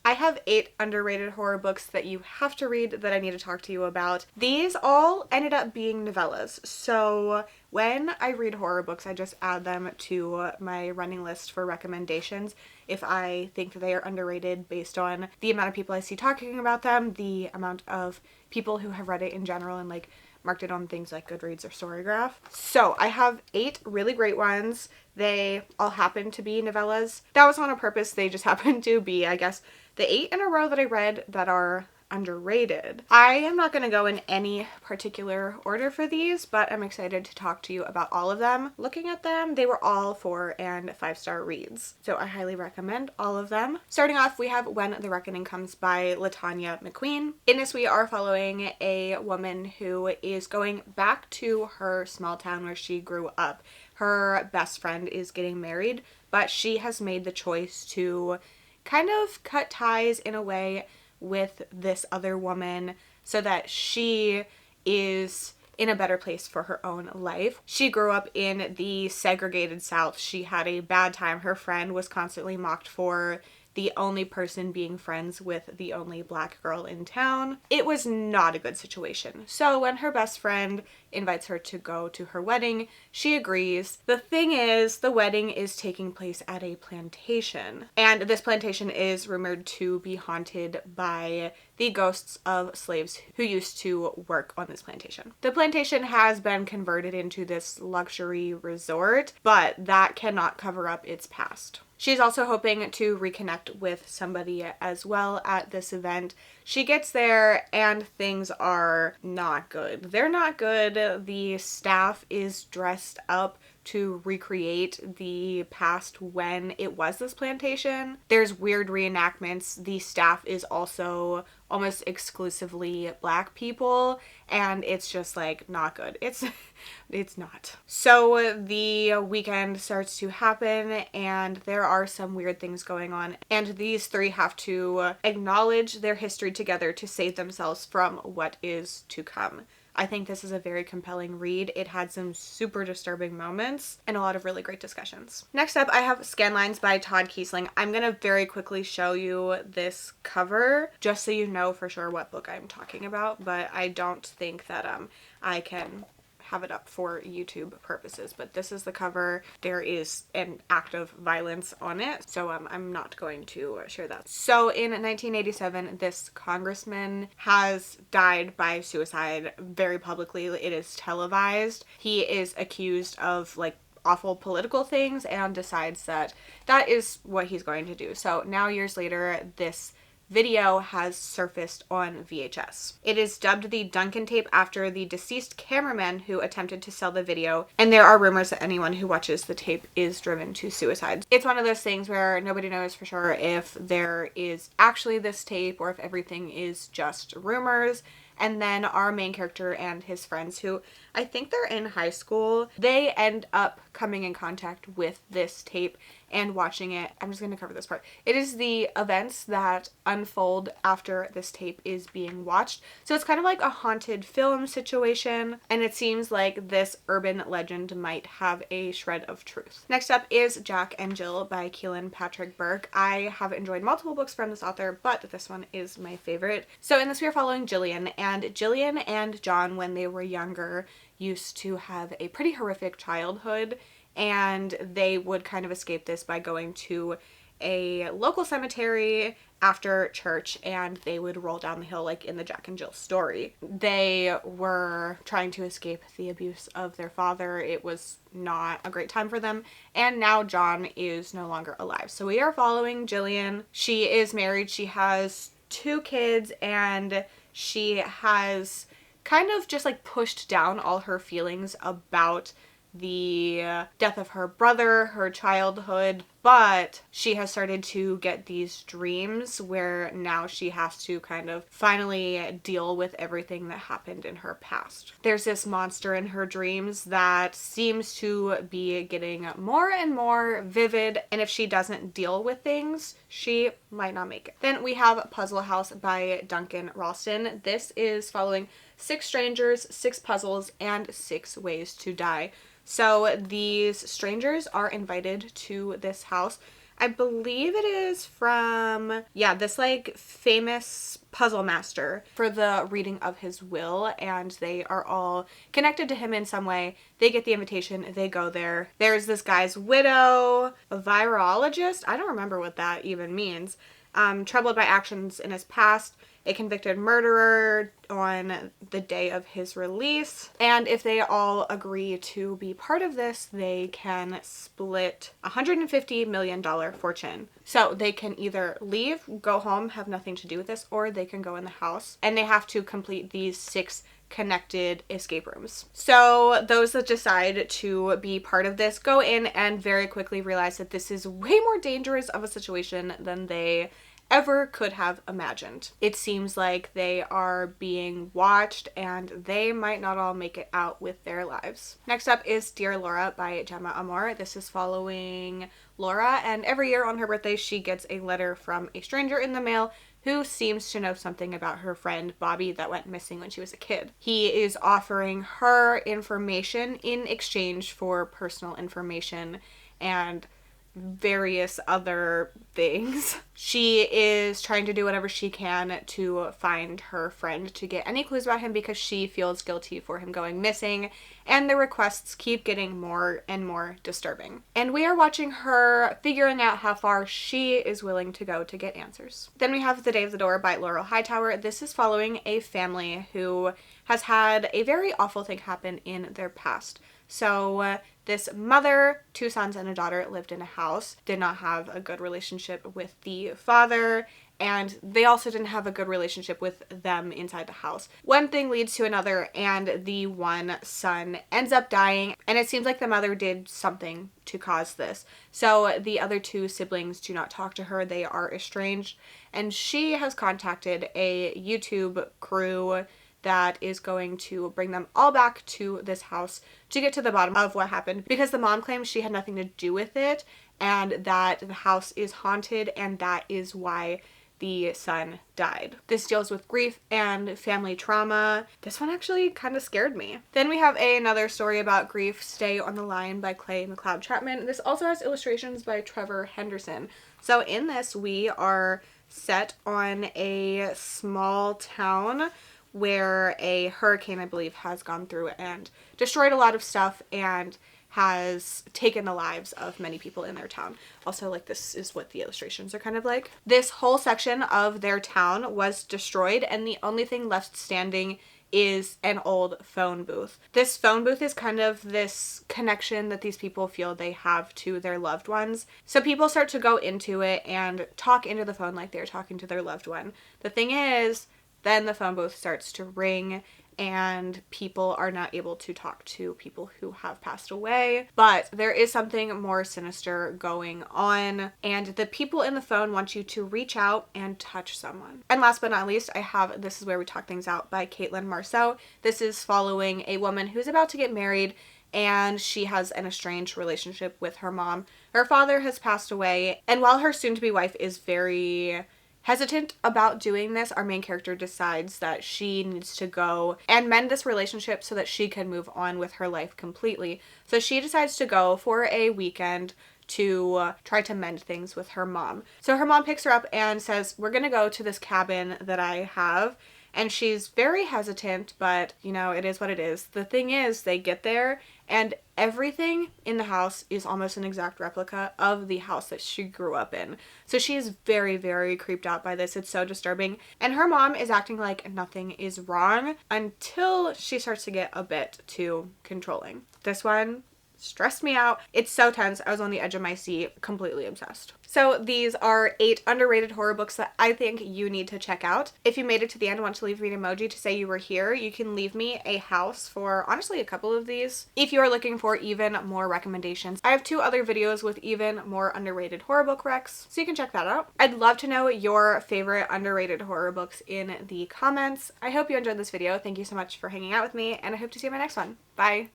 I have 8 underrated horror books that you have to read that I need to talk to you about. These all ended up being novellas. So when I read horror books, I just add them to my running list for recommendations if I think that they are underrated based on the amount of people I see talking about them, the amount of people who have read it in general, and like marked it on things like Goodreads or Storygraph. So I have 8 really great ones. They all happen to be novellas. That was on a purpose. They just happen to be, I guess, the 8 in a row that I read that are underrated. I am not going to go in any particular order for these, but I'm excited to talk to you about all of them. Looking at them, they were all 4 and 5-star reads, so I highly recommend all of them. Starting off, we have When the Reckoning Comes by LaTanya McQueen. In this, we are following a woman who is going back to her small town where she grew up. Her best friend is getting married, but she has made the choice to kind of cut ties in a way with this other woman so that she is in a better place for her own life. She grew up in the segregated South. She had a bad time. Her friend was constantly mocked for the only person being friends with the only black girl in town. It was not a good situation. So when her best friend invites her to go to her wedding, she agrees. The thing is, the wedding is taking place at a plantation, and this plantation is rumored to be haunted by the ghosts of slaves who used to work on this plantation. The plantation has been converted into this luxury resort, but that cannot cover up its past. She's also hoping to reconnect with somebody as well at this event. She gets there and things are not good. They're not good. The staff is dressed up to recreate the past when it was this plantation. There's weird reenactments. The staff is also almost exclusively black people, and it's just like not good. It's not. So the weekend starts to happen and there are some weird things going on, and these 3 have to acknowledge their history together to save themselves from what is to come. I think this is a very compelling read. It had some super disturbing moments and a lot of really great discussions. Next up, I have Scanlines by Todd Kiesling. I'm going to very quickly show you this cover just so you know for sure what book I'm talking about, but I don't think that I can have it up for YouTube purposes, but this is the cover. There is an act of violence on it, so I'm not going to share that. So in 1987, this congressman has died by suicide very publicly. It is televised. He is accused of like awful political things and decides that that is what he's going to do. So now years later, this video has surfaced on VHS. It is dubbed the Duncan tape after the deceased cameraman who attempted to sell the video, and there are rumors that anyone who watches the tape is driven to suicide. It's one of those things where nobody knows for sure if there is actually this tape or if everything is just rumors. And then our main character and his friends, who I think they're in high school, they end up coming in contact with this tape and watching it. I'm just going to cover this part. It is the events that unfold after this tape is being watched. So it's kind of like a haunted film situation, and it seems like this urban legend might have a shred of truth. Next up is Jack and Jill by Keelan Patrick Burke. I have enjoyed multiple books from this author, but this one is my favorite. So in this we are following Jillian, and Jillian and John, when they were younger, used to have a pretty horrific childhood, and they would kind of escape this by going to a local cemetery after church, and they would roll down the hill like in the Jack and Jill story. They were trying to escape the abuse of their father. It was not a great time for them, and now John is no longer alive. So we are following Jillian. She is married. She has 2 kids, and she has kind of just like pushed down all her feelings about the death of her brother, her childhood, but she has started to get these dreams where now she has to kind of finally deal with everything that happened in her past. There's this monster in her dreams that seems to be getting more and more vivid, and if she doesn't deal with things, she might not make it. Then we have Puzzle House by Duncan Ralston. This is following 6 strangers, 6 puzzles, and 6 ways to die. So these strangers are invited to this house I believe it is from, yeah, this like famous puzzle master for the reading of his will, and they are all connected to him in some way. They get the invitation, they go there. There's this guy's widow, a virologist, I don't remember what that even means, troubled by actions in his past, a convicted murderer on the day of his release. And if they all agree to be part of this, they can split $150 million fortune. So they can either leave, go home, have nothing to do with this, or they can go in the house. And they have to complete these 6 connected escape rooms. So those that decide to be part of this go in and very quickly realize that this is way more dangerous of a situation than they ever could have imagined. It seems like they are being watched and they might not all make it out with their lives. Next up is Dear Laura by Gemma Amor. This is following Laura, and every year on her birthday she gets a letter from a stranger in the mail who seems to know something about her friend Bobby that went missing when she was a kid. He is offering her information in exchange for personal information and various other things. She is trying to do whatever she can to find her friend, to get any clues about him, because she feels guilty for him going missing, and the requests keep getting more and more disturbing. And we are watching her figuring out how far she is willing to go to get answers. Then we have The Day of the Door by Laurel Hightower. This is following a family who has had a very awful thing happen in their past. So this mother, 2 sons and a daughter, lived in a house, did not have a good relationship with the father, and they also didn't have a good relationship with them inside the house. One thing leads to another, and the one son ends up dying, and it seems like the mother did something to cause this. So the other 2 siblings do not talk to her, they are estranged, and she has contacted a YouTube crew that is going to bring them all back to this house to get to the bottom of what happened, because the mom claims she had nothing to do with it and that the house is haunted, and that is why the son died. This deals with grief and family trauma. This one actually kind of scared me. Then we have another story about grief, Stay on the Line by Clay McLeod Chapman. This also has illustrations by Trevor Henderson. So in this, we are set on a small town where a hurricane, I believe, has gone through and destroyed a lot of stuff and has taken the lives of many people in their town. Also, like, this is what the illustrations are kind of like. This whole section of their town was destroyed, and the only thing left standing is an old phone booth. This phone booth is kind of this connection that these people feel they have to their loved ones. So people start to go into it and talk into the phone like they're talking to their loved one. The thing is, then the phone booth starts to ring and people are not able to talk to people who have passed away. But there is something more sinister going on, and the people in the phone want you to reach out and touch someone. And last but not least, I have This Is Where We Talk Things Out by Caitlin Marceau. This is following a woman who's about to get married, and she has an estranged relationship with her mom. Her father has passed away, and while her soon-to-be wife is very hesitant about doing this, our main character decides that she needs to go and mend this relationship so that she can move on with her life completely. So she decides to go for a weekend to try to mend things with her mom. So her mom picks her up and says, we're gonna go to this cabin that I have. And she's very hesitant, but you know, it is what it is. The thing is, they get there and everything in the house is almost an exact replica of the house that she grew up in. So she is very, very creeped out by this. It's so disturbing. And her mom is acting like nothing is wrong until she starts to get a bit too controlling. This one stressed me out. It's so tense. I was on the edge of my seat, completely obsessed. So these are 8 underrated horror books that I think you need to check out. If you made it to the end and want to leave me an emoji to say you were here, you can leave me a house for honestly a couple of these. If you are looking for even more recommendations, I have 2 other videos with even more underrated horror book recs, so you can check that out. I'd love to know your favorite underrated horror books in the comments. I hope you enjoyed this video. Thank you so much for hanging out with me, and I hope to see you in my next one. Bye!